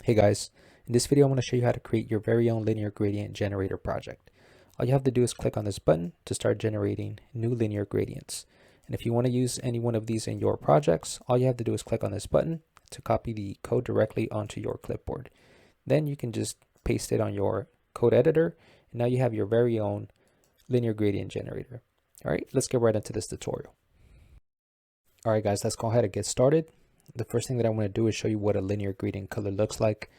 Hey guys, in this video I'm going to show you how to create your very own linear gradient generator project. All you have to do is click on this button to start generating new linear gradients. And if you want to use any one of these in your projects, all you have to do is click on this button to copy the code directly onto your clipboard. Then you can just paste it on your code editor, and now you have your very own linear gradient generator. All right, let's get right into this tutorial. All right guys, let's go ahead and get started. The first thing that I want to do is show you what a linear gradient color looks like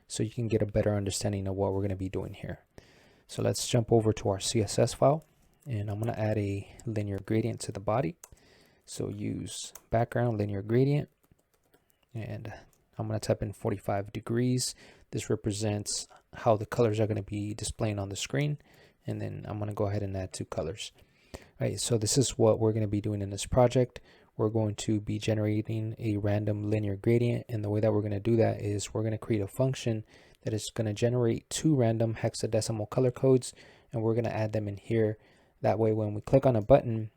so you can get a better understanding of what we're going to be doing here. So let's jump over to our CSS file, and I'm going to add a linear gradient to the body. So use background linear gradient, and I'm going to type in 45 degrees. This represents how the colors are going to be displaying on the screen, and then I'm going to go ahead and add two colors. All right, so this is what we're going to be doing in this project. We're going to be generating a random linear gradient, and the way that we're going to do that is we're going to create a function that is going to generate two random hexadecimal color codes, and we're going to add them in here. That way when we click on a button,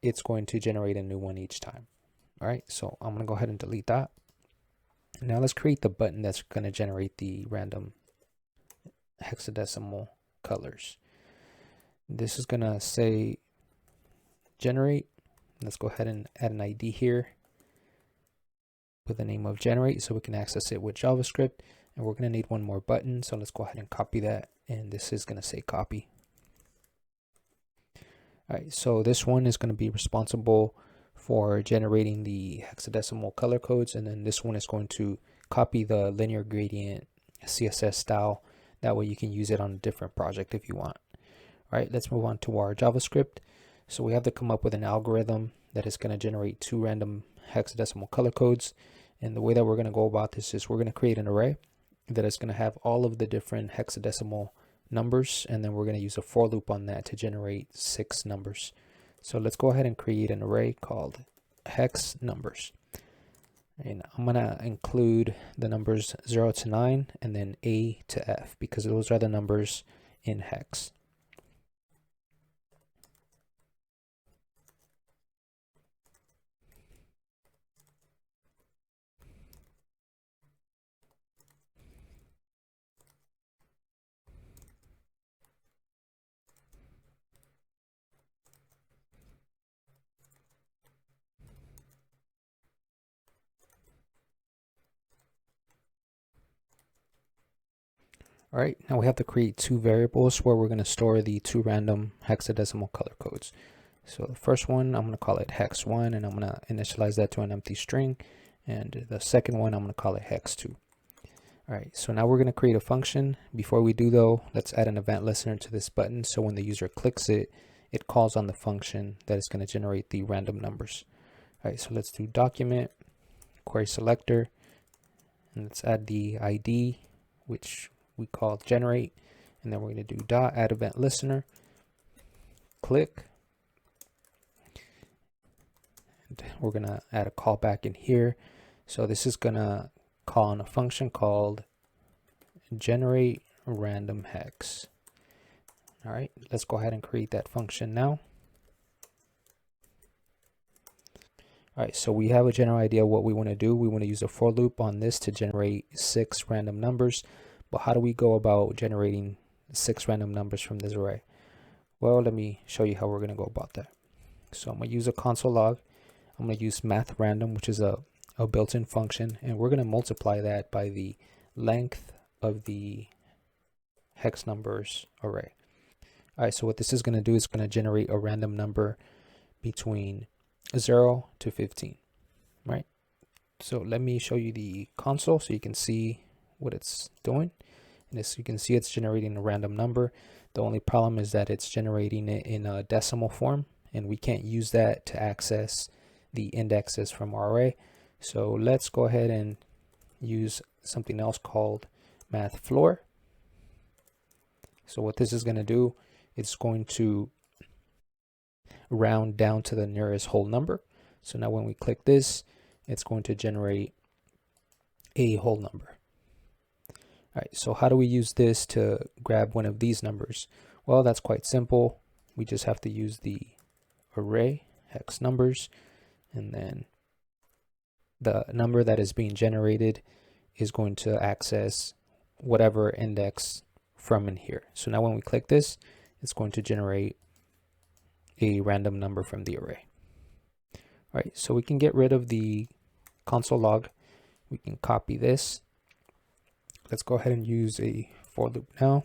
it's going to generate a new one each time. All right, so I'm going to go ahead and delete that. Now let's create the button that's going to generate the random hexadecimal colors. This is going to say generate. Let's go ahead and add an ID here with the name of generate so we can access it with JavaScript. And we're going to need one more button. So let's go ahead and copy that. And this is going to say copy. All right, so this one is going to be responsible for generating the hexadecimal color codes. And then this one is going to copy the linear gradient CSS style. That way you can use it on a different project if you want. All right, let's move on to our JavaScript. So we have to come up with an algorithm that is going to generate two random hexadecimal color codes. And the way that we're going to go about this is we're going to create an array that is going to have all of the different hexadecimal numbers. And then we're going to use a for loop on that to generate 6 numbers. So let's go ahead and create an array called hex numbers. And I'm going to include the numbers 0 to 9 and then A to F because those are the numbers in hex. All right, now we have to create two variables where we're going to store the two random hexadecimal color codes. So the first one, I'm going to call it hex1, and I'm going to initialize that to an empty string. And the second one, I'm going to call it hex2. All right, so now we're going to create a function. Before we do though, let's add an event listener to this button. So when the user clicks it, it calls on the function that is going to generate the random numbers. All right, so let's do document, query selector, and let's add the ID, which we call generate, and then we're going to do dot add event listener, click, and we're going to add a callback in here. So this is going to call on a function called generate random hex. All right, let's go ahead and create that function now. All right, so we have a general idea of what we want to do. We want to use a for loop on this to generate 6 random numbers. But how do we go about generating 6 random numbers from this array? Well, let me show you how we're going to go about that. So I'm going to use a console log. I'm going to use math random, which is a built-in function, and we're going to multiply that by the length of the hex numbers array. All right, so what this is going to do is going to generate a random number between 0 to 15, right? So let me show you the console so you can see what it's doing. And as you can see, it's generating a random number. The only problem is that it's generating it in a decimal form, and we can't use that to access the indexes from our array. So let's go ahead and use something else called math floor. So what this is going to do, it's going to round down to the nearest whole number. So now when we click this, it's going to generate a whole number. All right, so how do we use this to grab one of these numbers? Well, that's quite simple. We just have to use the array hex numbers, and then the number that is being generated is going to access whatever index from in here. So now when we click this, it's going to generate a random number from the array. All right, so we can get rid of the console log. We can copy this. Let's go ahead and use a for loop now.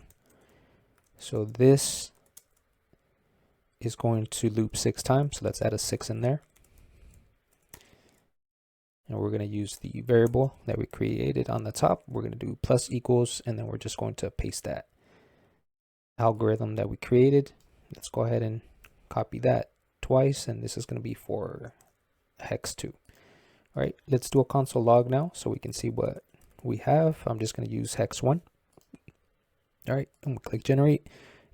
So this is going to loop 6 times. So let's add a 6 in there. And we're going to use the variable that we created on the top. We're going to do plus equals, and then we're just going to paste that algorithm that we created. Let's go ahead and copy that twice, and this is going to be for hex 2. All right, let's do a console log now so we can see what we have. I'm just going to use hex 1. All right, and we click generate,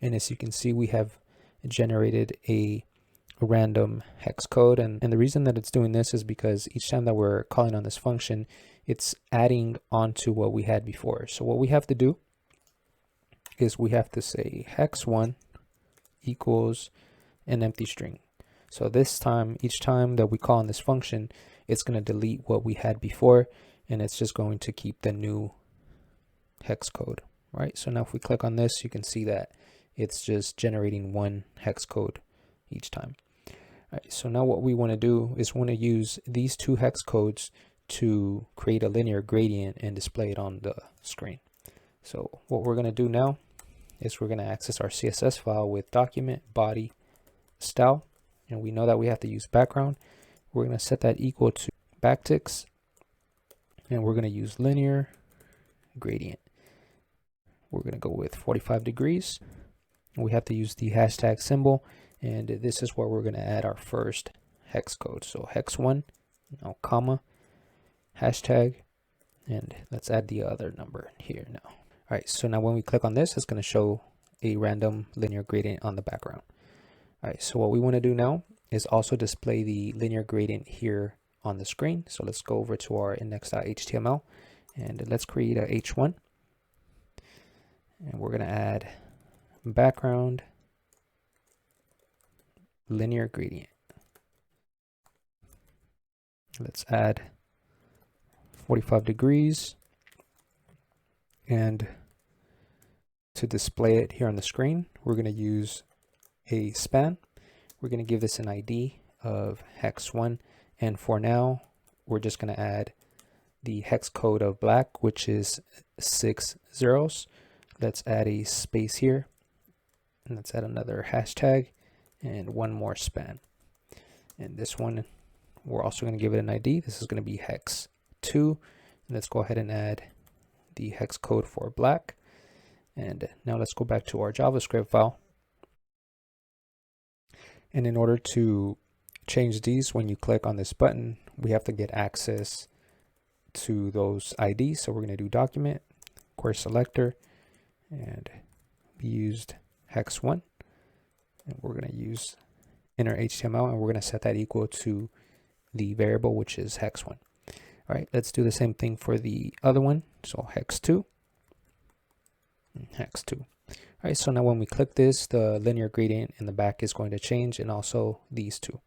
and as you can see, we have generated a random hex code, and the reason that it's doing this is because each time that we're calling on this function, it's adding onto what we had before. So what we have to do is we have to say hex 1 equals an empty string. So this time, each time that we call on this function, it's going to delete what we had before, and it's just going to keep the new hex code. Right, so now if we click on this, you can see that it's just generating one hex code each time. All right, so now what we want to do is want to use these 2 hex codes to create a linear gradient and display it on the screen. So what we're going to do now is we're going to access our CSS file with document body style, and we know that we have to use background. We're going to set that equal to backticks, and we're going to use linear gradient. We're going to go with 45 degrees. We have to use the hashtag symbol, and this is where we're going to add our first hex code. So hex 1, now comma, hashtag, and let's add the other number here now. All right, so now when we click on this, it's going to show a random linear gradient on the background. All right, so what we want to do now is also display the linear gradient here on the screen. So let's go over to our index.html, and let's create a h1. And we're going to add background linear gradient. Let's add 45 degrees. And to display it here on the screen, we're going to use a span. We're going to give this an ID of hex 1. And for now, we're just going to add the hex code of black, which is 6 zeros. Let's add a space here, and let's add another hashtag and one more span. And this one, we're also going to give it an ID. This is going to be hex 2. And let's go ahead and add the hex code for black. And now let's go back to our JavaScript file. And in order to change these, when you click on this button, we have to get access to those IDs. So we're going to do document, query selector, and we used hex 1, and we're going to use inner HTML, and we're going to set that equal to the variable, which is hex 1. All right, let's do the same thing for the other one. So hex 2 and hex 2. All right, so now when we click this, the linear gradient in the back is going to change, and also these 2.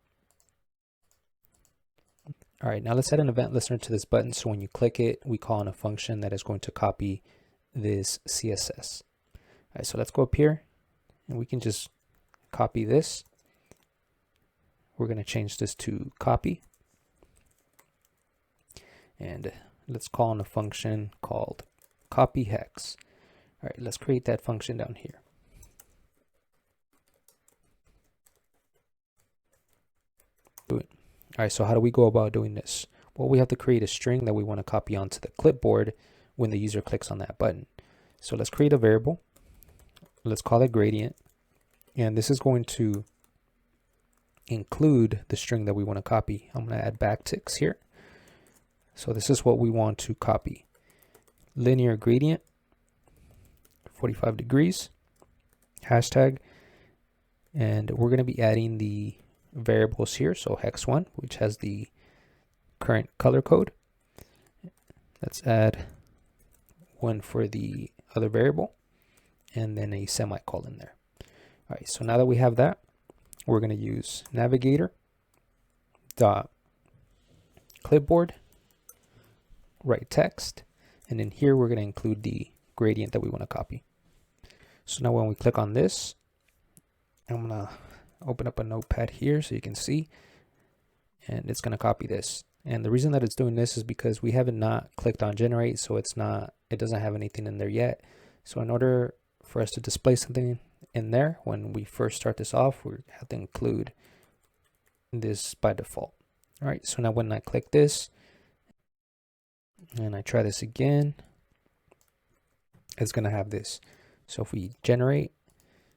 All right, now let's add an event listener to this button. So when you click it, we call on a function that is going to copy this CSS. All right, so let's go up here, and we can just copy this. We're going to change this to copy, and let's call on a function called copy hex. All right, let's create that function down here. All right, so how do we go about doing this? Well, we have to create a string that we want to copy onto the clipboard when the user clicks on that button. So let's create a variable. Let's call it gradient. And this is going to include the string that we want to copy. I'm going to add backticks here. So this is what we want to copy. Linear gradient, 45 degrees, hashtag, and we're going to be adding the variables here. So hex 1, which has the current color code. Let's add one for the other variable, and then a semicolon there. All right, so now that we have that, we're going to use navigator dot clipboard write text, And in here, we're going to include the gradient that we want to copy. So now when we click on this, I'm going to open up a notepad here so you can see, and it's going to copy this. And the reason that it's doing this is because we haven't not clicked on generate, so it doesn't have anything in there yet. So in order for us to display something in there, when we first start this off, we have to include this by default. All right, so now when I click this and I try this again, it's going to have this. So if we generate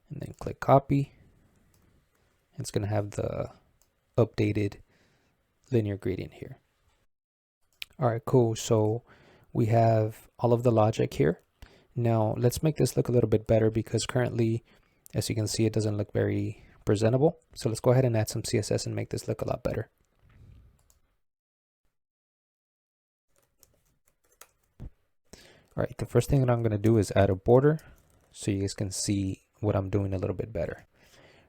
and then click copy, it's going to have the updated linear gradient here. All right, cool. So we have all of the logic here. Now let's make this look a little bit better, because currently, as you can see, it doesn't look very presentable. So let's go ahead and add some CSS and make this look a lot better. All right, the first thing that I'm going to do is add a border so you guys can see what I'm doing a little bit better.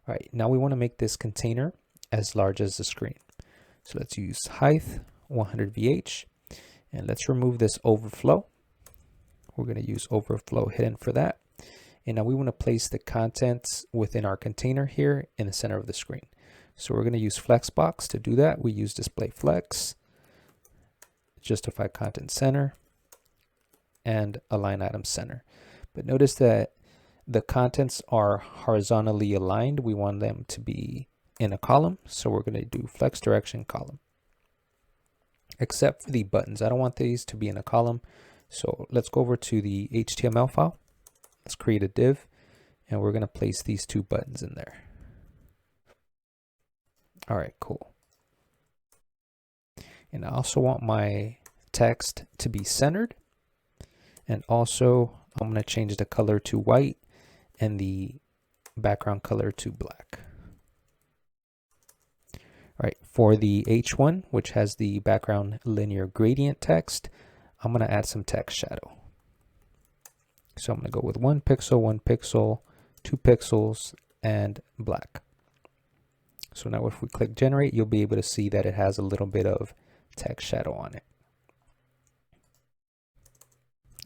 All right, now we want to make this container as large as the screen. So let's use height 100 VH, and let's remove this overflow. We're going to use overflow hidden for that. And now we want to place the contents within our container here in the center of the screen. So we're going to use flexbox to do that. We use display flex, justify content center, and align item center. But notice that the contents are horizontally aligned. We want them to be in a column. So we're going to do flex direction column, except for the buttons. I don't want these to be in a column. So let's go over to the HTML file. Let's create a div, and we're going to place these two buttons in there. All right, cool. And I also want my text to be centered. And also I'm going to change the color to white and the background color to black. All right, for the H1, which has the background linear gradient text, I'm going to add some text shadow. So I'm going to go with 1 pixel, 1 pixel, 2 pixels, and black. So now if we click generate, you'll be able to see that it has a little bit of text shadow on it.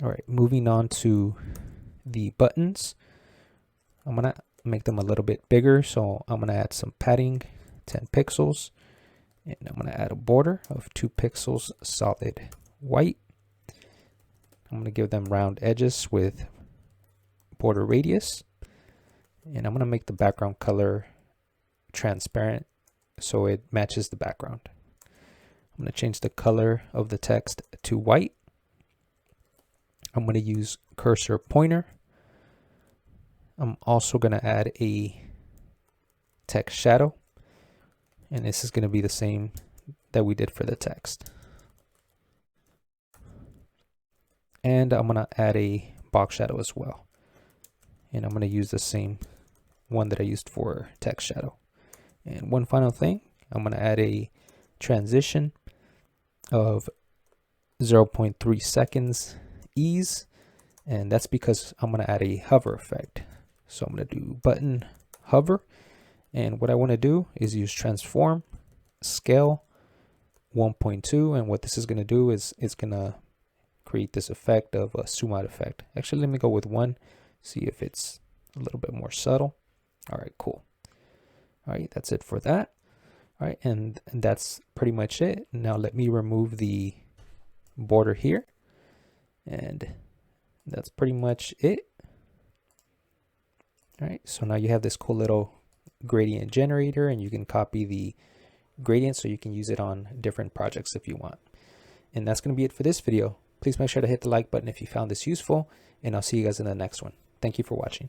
All right, moving on to the buttons. I'm going to make them a little bit bigger. So I'm going to add some padding, 10 pixels, and I'm going to add a border of 2 pixels solid white. I'm going to give them round edges with border radius, and I'm going to make the background color transparent so it matches the background. I'm going to change the color of the text to white. I'm going to use cursor pointer. I'm also going to add a text shadow, and this is going to be the same that we did for the text. And I'm going to add a box shadow as well. And I'm going to use the same one that I used for text shadow. And one final thing, I'm going to add a transition of 0.3 seconds ease. And that's because I'm going to add a hover effect. So I'm going to do button hover. And what I want to do is use transform scale 1.2. And what this is going to do is it's going to create this effect of a zoom out effect. Actually, let me go with 1, see if it's a little bit more subtle. All right, cool. All right, that's it for that. All right, and that's pretty much it. Now let me remove the border here, and that's pretty much it. All right, so now you have this cool little gradient generator, and you can copy the gradient so you can use it on different projects if you want. And that's going to be it for this video. Please make sure to hit the like button if you found this useful, and I'll see you guys in the next one. Thank you for watching.